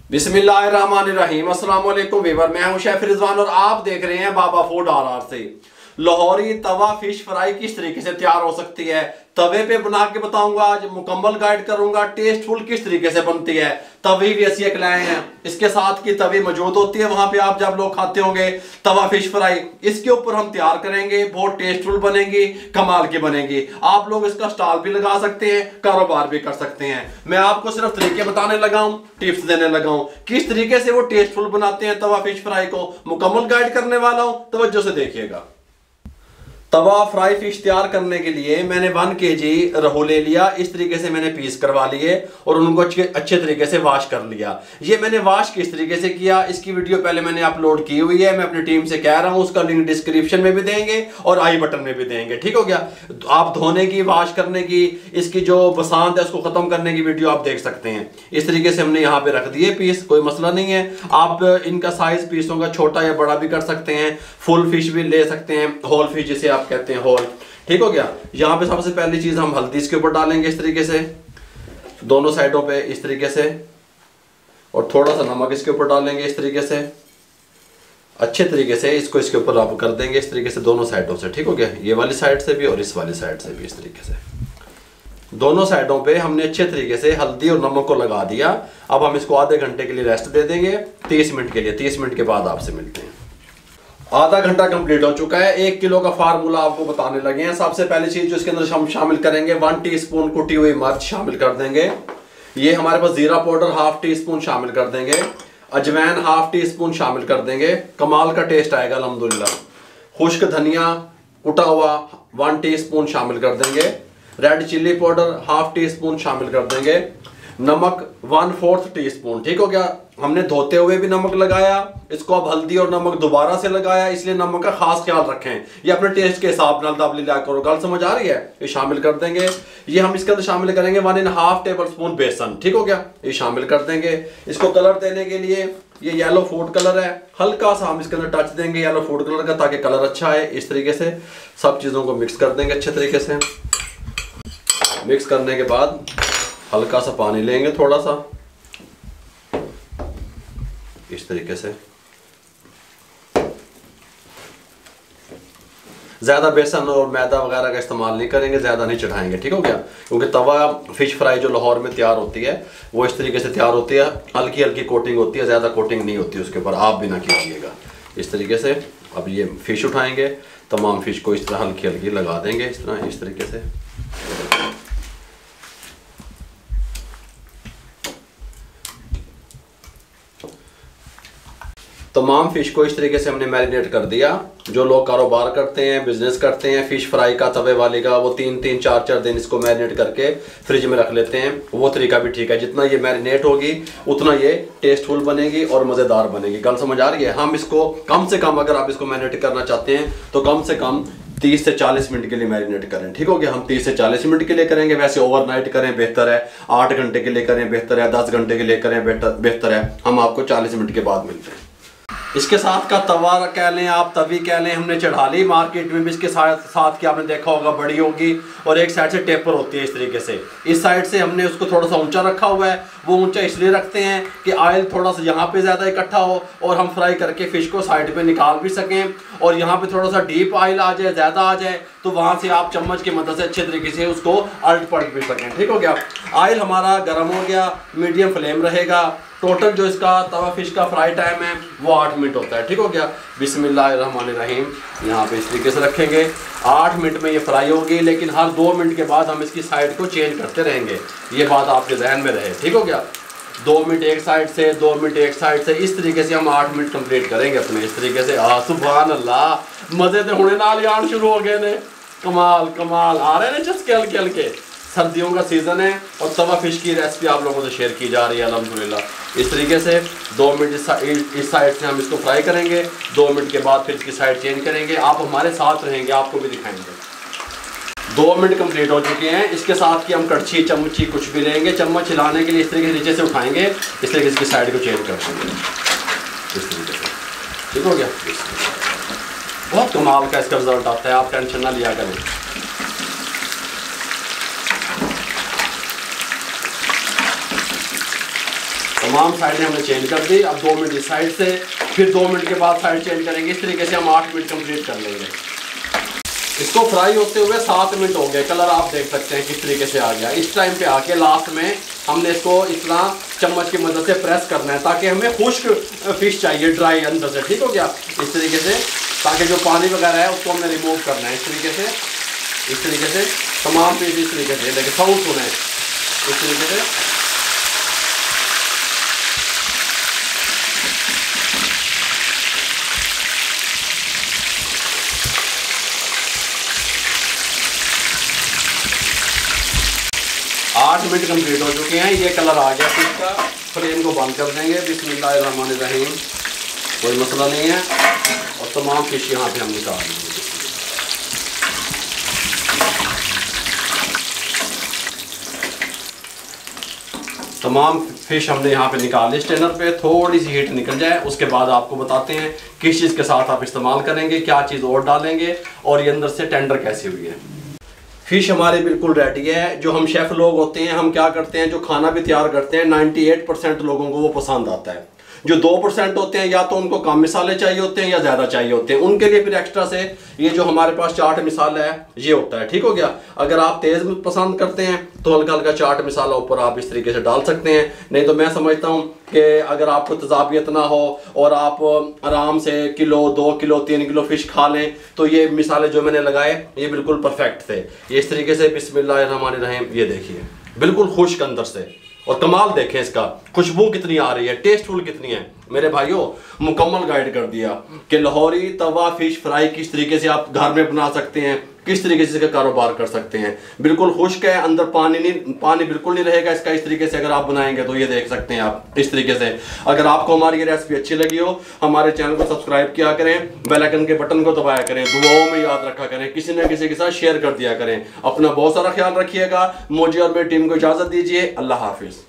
बिस्मिल्लाहिर्रहमानिर्रहीम। अस्सलाम वालेकुम वीवर, मैं हूं शेफ रिजवान और आप देख रहे हैं बाबा फूड आर से। लाहौरी तवा फिश फ्राई किस तरीके से तैयार हो सकती है तवे पे बना के बताऊंगा। आज मुकम्मल गाइड करूंगा टेस्टफुल किस तरीके से बनती है। तवी भी ऐसी एक लाए हैं, इसके साथ की तवी मौजूद होती है वहां पे, आप जब लोग खाते होंगे तवा फिश फ्राई, इसके ऊपर हम तैयार करेंगे। बहुत टेस्टफुल बनेगी, कमाल की बनेगी। आप लोग इसका स्टॉल भी लगा सकते हैं, कारोबार भी कर सकते हैं। मैं आपको सिर्फ तरीके बताने लगा हूं, टिप्स देने लगा हूं किस तरीके से वो टेस्टफुल बनाते हैं तवा फिश फ्राई को। मुकम्मल गाइड करने वाला हूं, तवज्जो से देखिएगा। तवा फ्राई फिश तैयार करने के लिए मैंने 1 kg रहू ले लिया। इस तरीके से मैंने पीस करवा लिए और उनको अच्छे तरीके से वॉश कर लिया। ये मैंने वॉश किस तरीके से किया, इसकी वीडियो पहले मैंने अपलोड की हुई है। मैं अपनी टीम से कह रहा हूं, उसका लिंक डिस्क्रिप्शन में भी देंगे और आई बटन में भी देंगे। ठीक हो गया। आप धोने की, वॉश करने की, इसकी जो बसांत है उसको खत्म करने की वीडियो आप देख सकते हैं। इस तरीके से हमने यहाँ पे रख दिए पीस, कोई मसला नहीं है। आप इनका साइज पीसों का छोटा या बड़ा भी कर सकते हैं। फुल फिश भी ले सकते हैं, होल फिश जिसे आप कहते हैं होल। ठीक हो गया। यहाँ पे सबसे पहली चीज हम हल्दी इसके ऊपर डालेंगे इस तरीके से, दोनों साइडों पे इस तरीके से, और थोड़ा सा नमक इसके ऊपर डालेंगे इस तरीके से। अच्छे तरीके से इसको इसके ऊपर आप कर देंगे इस तरीके से दोनों साइडों से। ठीक हो गया। ये वाली साइड से भी और इस वाली साइड से भी इस तरीके से दोनों साइडों पे हमने अच्छे तरीके से हल्दी और नमक को लगा दिया। अब हम इसको आधे घंटे के लिए रेस्ट दे देंगे, 30 मिनट के लिए। 30 मिनट के बाद आपसे मिलते हैं। आधा घंटा कंप्लीट हो चुका है। 1 किलो का फार्मूला आपको बताने लगे हैं। सबसे पहली चीज जो इसके अंदर हम शामिल करेंगे, 1 टीस्पून कुटी हुई मिर्च शामिल कर देंगे। ये हमारे पास जीरा पाउडर 1/2 टीस्पून शामिल कर देंगे। अजवाइन 1/2 टीस्पून शामिल कर देंगे, कमाल का टेस्ट आएगा अल्हम्दुलिल्लाह। खुश्क धनिया कुटा हुआ 1 टीस्पून शामिल कर देंगे। रेड चिल्ली पाउडर 1/2 टीस्पून शामिल कर देंगे। नमक 1/4 टीस्पून। ठीक हो गया। हमने धोते हुए भी नमक लगाया, इसको अब हल्दी और नमक दोबारा से लगाया, इसलिए नमक का खास ख्याल रखें। ये अपने टेस्ट के हिसाब नाल दाब लिया करो। गल समझ आ रही है। ये शामिल कर देंगे। ये हम इसके अंदर शामिल करेंगे 1.5 टेबलस्पून बेसन। ठीक हो गया। ये शामिल कर देंगे। इसको कलर देने के लिए ये येलो फूड कलर है, हल्का सा हम इसके अंदर टच देंगे येलो फूड कलर का, ताकि कलर अच्छा आए। इस तरीके से सब चीज़ों को मिक्स कर देंगे अच्छे तरीके से। मिक्स करने के बाद हल्का सा पानी लेंगे, थोड़ा सा इस तरीके से। ज्यादा बेसन और मैदा वगैरह का इस्तेमाल नहीं करेंगे, ज्यादा नहीं चढ़ाएंगे। ठीक हो गया। क्योंकि तवा फिश फ्राई जो लाहौर में तैयार होती है वो इस तरीके से तैयार होती है, हल्की हल्की कोटिंग होती है, ज्यादा कोटिंग नहीं होती उसके ऊपर। आप भी ना कीजिएगा इस तरीके से। अब ये फिश उठाएंगे, तमाम फिश को इस तरह हल्की हल्की लगा देंगे इस तरह, इस तरीके से। तमाम फिश को इस तरीके से हमने मैरिनेट कर दिया। जो लोग कारोबार करते हैं, बिजनेस करते हैं फिश फ्राई का, तवे वाले का, वो 3-3, 4-4 दिन इसको मैरिनेट करके फ्रिज में रख लेते हैं। वो तरीका भी ठीक है। जितना ये मैरिनेट होगी उतना ये टेस्टफुल बनेगी और मज़ेदार बनेगी। गल समझ आ रही है। हम इसको कम से कम, अगर आप इसको मैरिनेट करना चाहते हैं तो कम से कम 30 से 40 मिनट के लिए मैरिनेट करें। ठीक हो गया। हम 30 से 40 मिनट के लिए करेंगे। वैसे ओवरनाइट करें बेहतर है, 8 घंटे के लिए करें बेहतर है, 10 घंटे के लिए करें बेहतर है। हम आपको 40 मिनट के बाद मिलते हैं। इसके साथ का तवा कह लें, आप तवी कह लें, हमने चढ़ा ली। मार्केट में भी इसके साथ की आपने देखा होगा बड़ी होगी और एक साइड से टेपर होती है इस तरीके से। इस साइड से हमने उसको थोड़ा सा ऊंचा रखा हुआ है। वो ऊंचा इसलिए रखते हैं कि ऑयल थोड़ा सा यहाँ पे ज़्यादा इकट्ठा हो और हम फ्राई करके फिश को साइड पे निकाल भी सकें, और यहाँ पे थोड़ा सा डीप ऑयल आ जाए, ज़्यादा आ जाए तो वहाँ से आप चम्मच की मदद से अच्छे तरीके से उसको अल्ट पलट भी सकें। ठीक हो गया। ऑयल हमारा गर्म हो गया, मीडियम फ्लेम रहेगा। टोटल जो इसका तवा फिश का फ्राई टाइम है वो 8 मिनट होता है। ठीक हो गया। बिस्मिल्लाहिर्रहमानिर्रहीम। यहाँ पे इस तरीके से रखेंगे। 8 मिनट में ये फ्राई होगी, लेकिन हर 2 मिनट के बाद हम इसकी साइड को चेंज करते रहेंगे। ये बात आपके जहन में रहे। ठीक हो गया। 2 मिनट एक साइड से, 2 मिनट एक साइड से, इस तरीके से हम 8 मिनट कंप्लीट करेंगे अपने। इस तरीके से सुभान अल्लाह, मजे तो होने नाल यान शुरू हो गए ने। कमाल कमाल आ रहे हैं चस्के हल्के हल्के। सर्दियों का सीज़न है और तवा फिश की रेसिपी आप लोगों से शेयर की जा रही है अल्हम्दुलिल्लाह। इस तरीके से 2 मिनट इस साइड से हम इसको फ्राई करेंगे। 2 मिनट के बाद फिर इसकी साइड चेंज करेंगे। आप हमारे साथ रहेंगे, आपको भी दिखाएंगे। 2 मिनट कंप्लीट हो चुके हैं। इसके साथ की हम कड़छी चम्मची कुछ भी लेंगे, चम्मच हिलाने के लिए इस तरीके से नीचे से उठाएंगे, इस तरीके से इसकी साइड को चेंज कर देंगे इस तरीके से। ठीक हो गया। बहुत कमाल का इसका रिजल्ट आता है, आप टेंशन ना लिया करें। तमाम साइडें हमने चेंज कर दी। अब 2 मिनट इस साइड से, फिर 2 मिनट के बाद साइड चेंज करेंगे। इस तरीके से हम 8 मिनट कंप्लीट कर लेंगे। इसको फ्राई होते हुए 7 मिनट हो गए। कलर आप देख सकते हैं किस तरीके से आ गया। इस टाइम पे आके लास्ट में हमने इसको इस तरह चम्मच की मदद से प्रेस करना है, ताकि हमें खुश्क फिश चाहिए, ड्राई अंदर से। ठीक हो गया, इस तरीके से, ताकि जो पानी वगैरह है उसको हमने रिमूव करना है। इस तरीके से, इस तरीके से तमाम पीस इस तरीके से। देखिए साउंड सुने, इस तरीके से। आठ मिनट कंप्लीट हो चुके हैं। ये कलर आ गया फिश का। फ्लेम को बंद कर देंगे। बिस्मिल्लाहिर्रहमानिर्रहीम। कोई मसला नहीं है। और तमाम फिश यहाँ पे हम निकाल देंगे। तमाम फिश हमने यहाँ पे निकाल ली स्ट्रेनर पे। थोड़ी सी हीट निकल जाए उसके बाद आपको बताते हैं किस चीज़ के साथ आप इस्तेमाल करेंगे, क्या चीज़ और डालेंगे, और ये अंदर से टेंडर कैसी हुई है। फिश हमारी बिल्कुल रेडी है। जो हम शेफ़ लोग होते हैं, हम क्या करते हैं, जो खाना भी तैयार करते हैं, 98% लोगों को वो पसंद आता है। जो 2% होते हैं, या तो उनको कम मिसाले चाहिए होते हैं या ज़्यादा चाहिए होते हैं, उनके लिए फिर एक्स्ट्रा से ये जो हमारे पास चाट मिसाला है ये होता है। ठीक हो गया। अगर आप तेज़ पसंद करते हैं तो हल्का हल्का चाट मिसाला ऊपर आप इस तरीके से डाल सकते हैं। नहीं तो मैं समझता हूँ कि अगर आपको तजाबियत ना हो और आप आराम से किलो, 2 किलो, 3 किलो फिश खा लें, तो ये मिसाले जो मैंने लगाए ये बिल्कुल परफेक्ट थे। ये इस तरीके से बिस्मिल्लाहिर्रहमानिर्रहीम। ये देखिए बिल्कुल खुश्क अंदर से, और कमाल देखें इसका, खुशबू कितनी आ रही है, टेस्टफुल कितनी है। मेरे भाइयों, मुकम्मल गाइड कर दिया कि लाहौरी तवा फिश फ्राई किस तरीके से आप घर में बना सकते हैं, किस तरीके से इसका कारोबार कर सकते हैं। बिल्कुल खुश्क है, अंदर पानी बिल्कुल नहीं रहेगा इसका। इस तरीके से अगर आप बनाएंगे तो ये देख सकते हैं आप इस तरीके से। अगर आपको हमारी ये रेसिपी अच्छी लगी हो, हमारे चैनल को सब्सक्राइब किया करें, बेल आइकन के बटन को दबाया करें, दुआओं में याद रखा करें, किसी न किसी के साथ शेयर कर दिया करें। अपना बहुत सारा ख्याल रखिएगा। मुझे और मेरी टीम को इजाज़त दीजिए। अल्लाह हाफिज़।